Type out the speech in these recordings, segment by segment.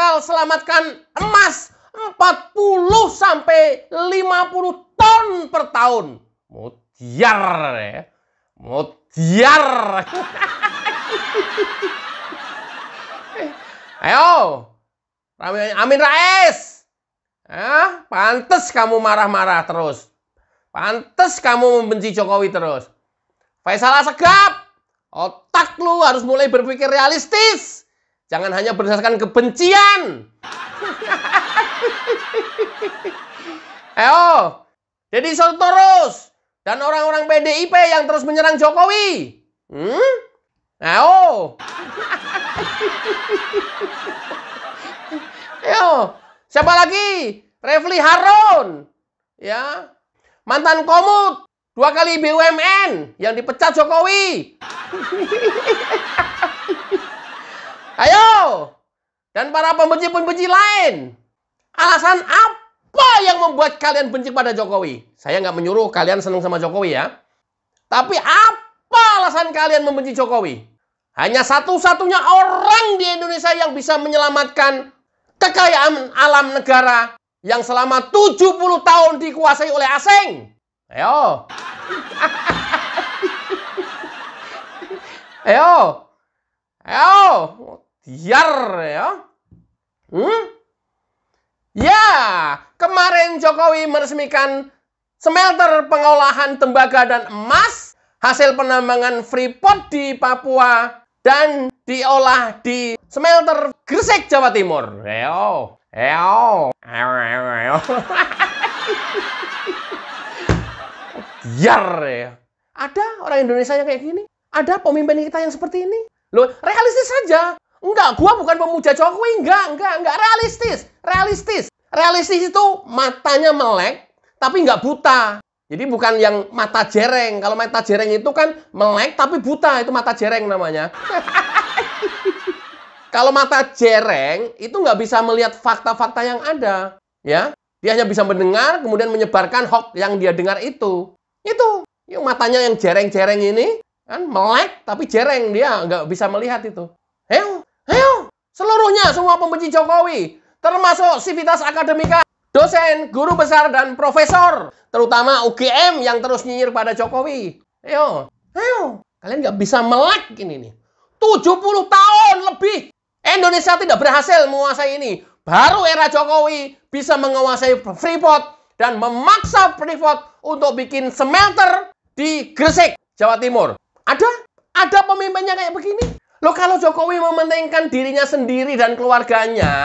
bakal selamatkan emas 40 sampai 50 ton per tahun. Mutiar ya. Mutiar. Ayo. Amin Rais. Pantes kamu marah-marah terus. Pantes kamu membenci Jokowi terus. Faisal Assegaf, otak lu harus mulai berpikir realistis. Jangan hanya berdasarkan kebencian. Ayo. Deddy Sitorus dan orang-orang PDIP yang terus menyerang Jokowi. Ayo. Ayo. Siapa lagi? Refli Harun. Ya. Mantan Komut. 2 kali BUMN yang dipecat Jokowi. Ayo. Dan para pembenci-pembenci lain. Alasan apa yang membuat kalian benci pada Jokowi? Saya nggak menyuruh kalian senang sama Jokowi ya. Tapi apa alasan kalian membenci Jokowi? Hanya satu-satunya orang di Indonesia yang bisa menyelamatkan kekayaan alam negara yang selama 70 tahun dikuasai oleh asing. Ayo. Ayo. Ayo. Biar ya. Ya, kemarin Jokowi meresmikan smelter pengolahan tembaga dan emas hasil penambangan Freeport di Papua dan diolah di smelter Gresik, Jawa Timur. Ayo. Ayo. Ayo. Biar ya. Ada orang Indonesia yang kayak gini? Ada pemimpin kita yang seperti ini? Loh, realistis saja. Enggak, gua bukan pemuja Jokowi. Enggak. Realistis. Realistis itu matanya melek, tapi enggak buta. Jadi bukan yang mata jereng. Kalau mata jereng itu kan melek, tapi buta. Itu mata jereng namanya. Kalau mata jereng, itu nggak bisa melihat fakta-fakta yang ada. Ya, dia hanya bisa mendengar, kemudian menyebarkan hoax yang dia dengar itu. Itu, yang matanya yang jereng-jereng ini, kan melek, tapi jereng. Dia nggak bisa melihat itu. Ayo. Seluruhnya, semua pembenci Jokowi. Termasuk Sivitas Akademika, dosen, guru besar, dan profesor. Terutama UGM yang terus nyinyir pada Jokowi. Ayo. Kalian nggak bisa melek ini nih. 70 tahun lebih. Indonesia tidak berhasil menguasai ini. Baru era Jokowi bisa menguasai Freeport dan memaksa Freeport untuk bikin smelter di Gresik, Jawa Timur. Ada pemimpinnya kayak begini. Loh, kalau Jokowi mementingkan dirinya sendiri dan keluarganya,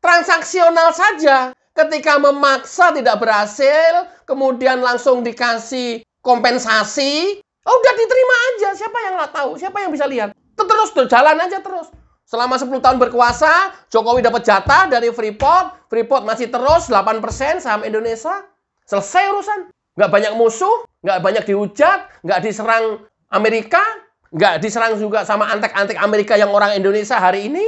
transaksional saja. Ketika memaksa tidak berhasil, kemudian langsung dikasih kompensasi, udah diterima aja. Siapa yang nggak tahu? Siapa yang bisa lihat? Terus jalan aja terus. Selama 10 tahun berkuasa, Jokowi dapat jatah dari Freeport. Freeport masih terus 8% saham Indonesia. Selesai urusan. Nggak banyak musuh, nggak banyak dihujat, nggak diserang Amerika, nggak diserang juga sama antek-antek Amerika yang orang Indonesia hari ini.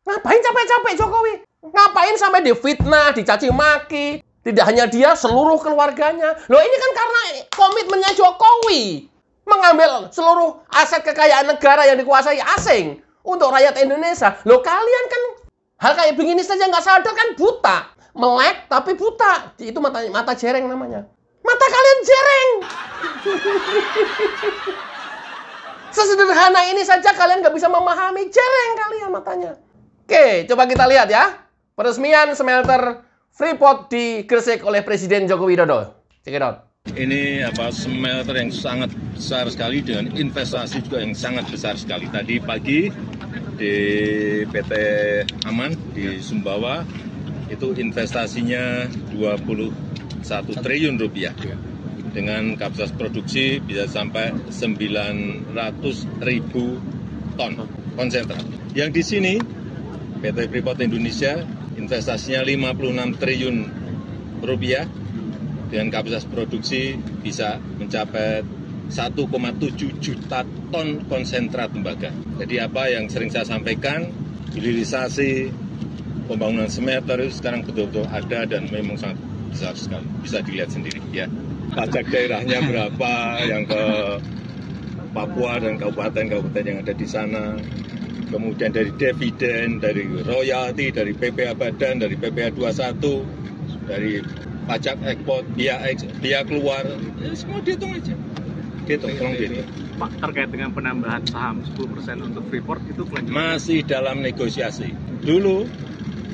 Ngapain capek-capek Jokowi? Ngapain sampai difitnah, dicaci maki? Tidak hanya dia, seluruh keluarganya. Loh, ini kan karena komitmennya Jokowi. Mengambil seluruh aset kekayaan negara yang dikuasai asing untuk rakyat Indonesia. Loh, kalian kan hal kayak begini saja nggak sadar, kan buta. Melek tapi buta. Itu mata jereng namanya. Mata kalian jereng. Sesederhana ini saja kalian nggak bisa memahami. Jereng kalian matanya. Oke, coba kita lihat ya. Peresmian smelter Freeport di Gresik oleh Presiden Joko Widodo. Check it out. Ini smelter yang sangat besar sekali dengan investasi juga yang sangat besar sekali. Tadi pagi di PT Aman di Sumbawa itu investasinya 21 triliun rupiah dengan kapasitas produksi bisa sampai 900.000 ton konsentrat. Yang di sini PT Freeport Indonesia investasinya 56 triliun rupiah dengan kapasitas produksi bisa mencapai 1,7 juta ton konsentrat tembaga. Jadi apa yang sering saya sampaikan, hilirisasi pembangunan smelter itu sekarang betul-betul ada dan memang sangat besar sekali. Bisa dilihat sendiri ya. Pajak daerahnya berapa yang ke Papua dan kabupaten-kabupaten yang ada di sana. kemudian dari dividen, dari royalti, dari PPh Badan, dari PPh 21, dari pajak ekspor, biaya keluar, ya semua dihitung aja. Dihitung, tolong dihitung. Pak, terkait dengan penambahan saham 10% untuk Freeport itu kelanjutan? Masih dalam negosiasi. Dulu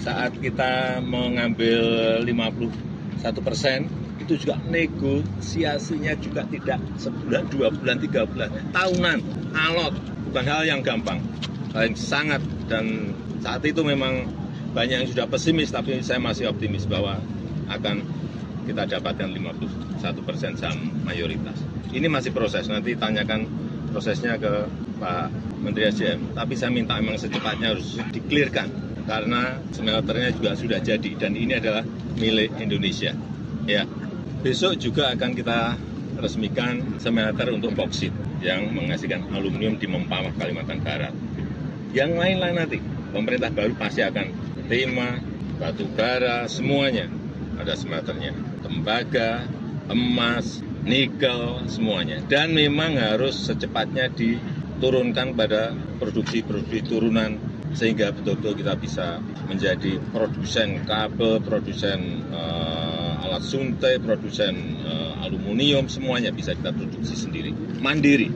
saat kita mengambil 51%, itu juga negosiasinya juga tidak sebulan, 2 bulan, 3 bulan, tahunan, alot, bukan hal yang gampang, hal yang sangat, dan saat itu memang banyak yang sudah pesimis, tapi saya masih optimis bahwa akan kita dapatkan 51% saham mayoritas. Ini masih proses, nanti tanyakan prosesnya ke Pak Menteri SDM, tapi saya minta memang secepatnya harus di-clearkan, karena smelternya juga sudah jadi, dan ini adalah milik Indonesia. Ya. Besok juga akan kita resmikan smelter untuk boksit yang menghasilkan aluminium di Mempawah, Kalimantan Barat. Yang lain-lain nanti, pemerintah baru pasti akan timah, batu bara, semuanya ada smelternya. Tembaga, emas, nikel, semuanya. Dan memang harus secepatnya diturunkan pada produksi-produksi turunan, sehingga betul-betul kita bisa menjadi produsen kabel, produsen alat suntai, produsen aluminium, semuanya bisa kita produksi sendiri, mandiri.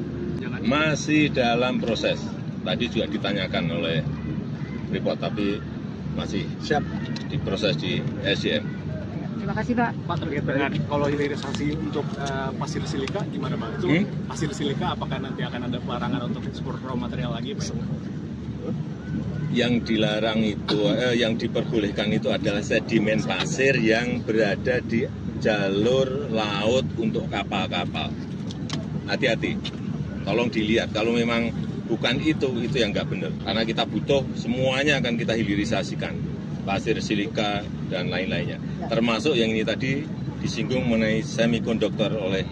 Masih dalam proses. Tadi juga ditanyakan oleh Freeport, tapi masih siap diproses di SDM. Terima kasih Pak. Pak, terkait dengan kalau hilirisasi untuk pasir silika gimana Pak? Itu pasir silika apakah nanti akan ada pelarangan untuk ekspor raw material lagi Pak? Yang dilarang itu, yang diperbolehkan itu adalah sedimen pasir yang berada di jalur laut untuk kapal-kapal. Hati-hati, tolong dilihat. Kalau memang bukan itu yang nggak benar. Karena kita butuh, semuanya akan kita hilirisasikan. Pasir, silika, dan lain-lainnya. Termasuk yang ini tadi disinggung mengenai semikonduktor oleh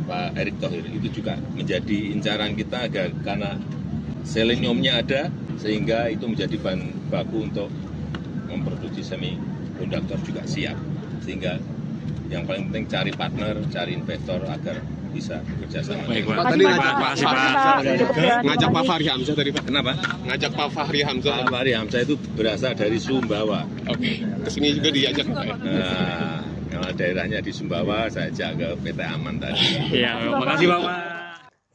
Pak Erick Thohir. Itu juga menjadi incaran kita agar, karena seleniumnya ada, sehingga itu menjadi bahan baku untuk memproduksi semikonduktor juga siap. Sehingga yang paling penting cari partner, cari investor agar bisa bekerja sama. Baik, Pak. Tadi ngajak Pak Fahri Hamzah tadi Pak. Kenapa? Ngajak Pak Fahri Hamzah. Pak Fahri Hamzah itu berasal dari Sumbawa. Oke. Kesini juga diajak Pak. Nah, kalau daerahnya di Sumbawa, saya ajak ke PT Aman tadi. Iya, makasih Bapak.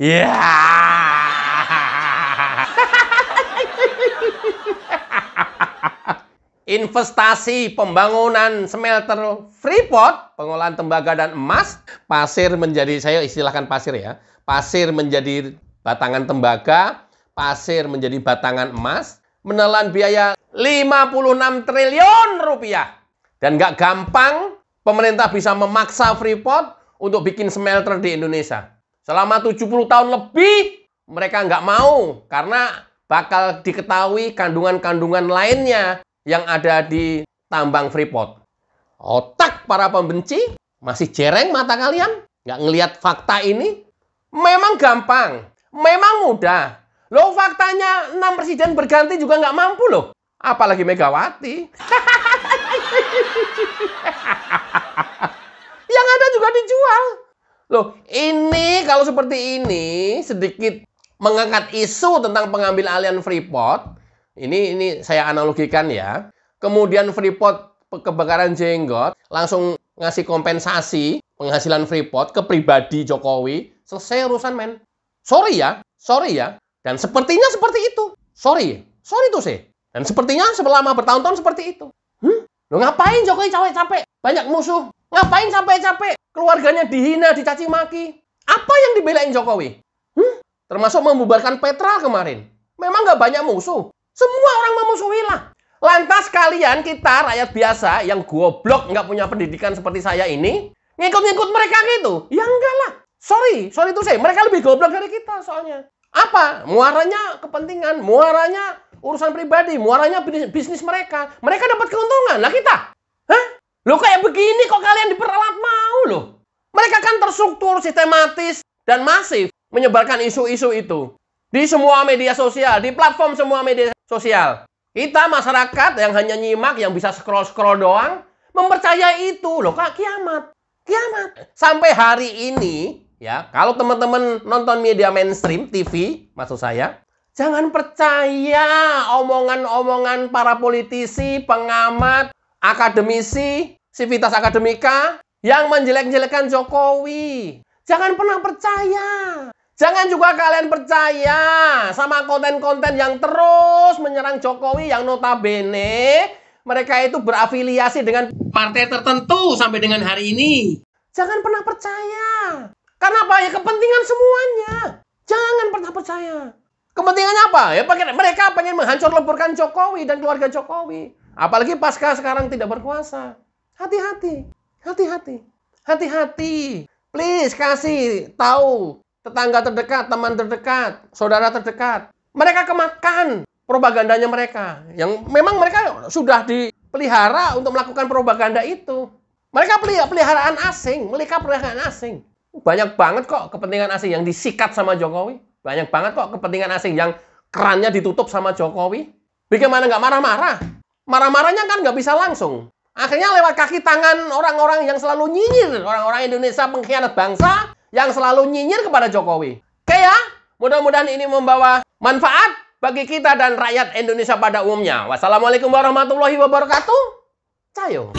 Ya. Investasi pembangunan smelter Freeport, pengolahan tembaga dan emas, pasir menjadi, saya istilahkan pasir ya, pasir menjadi batangan tembaga, pasir menjadi batangan emas, menelan biaya 56 triliun rupiah. Dan nggak gampang pemerintah bisa memaksa Freeport untuk bikin smelter di Indonesia. Selama 70 tahun lebih mereka nggak mau, karena bakal diketahui kandungan-kandungan lainnya yang ada di tambang Freeport. Otak para pembenci masih jereng mata kalian? Nggak ngelihat fakta ini? Memang gampang, memang mudah. Loh, faktanya 6 presiden berganti juga nggak mampu loh. Apalagi Megawati. Yang ada juga dijual. Loh, ini kalau seperti ini sedikit mengangkat isu tentang pengambil alihan Freeport. Ini saya analogikan ya. Kemudian Freeport kebakaran jenggot, langsung ngasih kompensasi penghasilan Freeport ke pribadi Jokowi. Selesai urusan, men. Sorry ya. Dan sepertinya seperti itu. Sorry tuh sih. Dan sepertinya selama bertahun-tahun seperti itu. Lo ngapain Jokowi capek-capek? Banyak musuh. Ngapain capek-capek? Keluarganya dihina, dicaci maki. Apa yang dibelain Jokowi? Termasuk membubarkan Petra kemarin. Memang nggak banyak musuh. Semua orang memusuhi lah. Lantas kalian, kita rakyat biasa yang goblok, nggak punya pendidikan seperti saya ini, ngikut-ngikut mereka gitu? Ya enggak lah. Sorry tuh sih. Mereka lebih goblok dari kita soalnya. Apa? Muaranya kepentingan, muaranya urusan pribadi, muaranya bisnis mereka. Mereka dapat keuntungan. Lah kita? Hah? Loh kayak begini kok kalian diperalat mau loh? Mereka kan terstruktur, sistematis, dan masif menyebarkan isu-isu itu. Di semua media sosial, di platform semua media sosial. Kita masyarakat yang hanya nyimak, yang bisa scroll-scroll doang, mempercayai itu. Loh kak, kiamat. Sampai hari ini, ya, kalau teman-teman nonton media mainstream, TV, maksud saya, Jangan percaya omongan-omongan para politisi, pengamat, akademisi, sivitas akademika yang menjelek-jelekan Jokowi. Jangan pernah percaya. Jangan juga kalian percaya sama konten-konten yang terus menyerang Jokowi yang notabene mereka itu berafiliasi dengan partai tertentu sampai dengan hari ini. Jangan pernah percaya. Karena apa? Ya kepentingan semuanya. Jangan pernah percaya. Kepentingannya apa? Ya mereka pengen menghancur leburkan Jokowi dan keluarga Jokowi. Apalagi pasca sekarang tidak berkuasa. Hati-hati. Hati-hati. Hati-hati. Please kasih tahu tetangga terdekat, teman terdekat, saudara terdekat. Mereka kemakan propagandanya mereka. Yang memang mereka sudah dipelihara untuk melakukan propaganda itu. Mereka peliharaan asing. Mereka peliharaan asing. Banyak banget kok kepentingan asing yang disikat sama Jokowi. Banyak banget kok kepentingan asing yang kerannya ditutup sama Jokowi. Bagaimana nggak marah-marah? Marah-marahnya kan nggak bisa langsung. Akhirnya lewat kaki tangan orang-orang yang selalu nyinyir. Orang-orang Indonesia pengkhianat bangsa yang selalu nyinyir kepada Jokowi. Oke ya? Mudah-mudahan ini membawa manfaat bagi kita dan rakyat Indonesia pada umumnya. Wassalamualaikum warahmatullahi wabarakatuh. Cayo.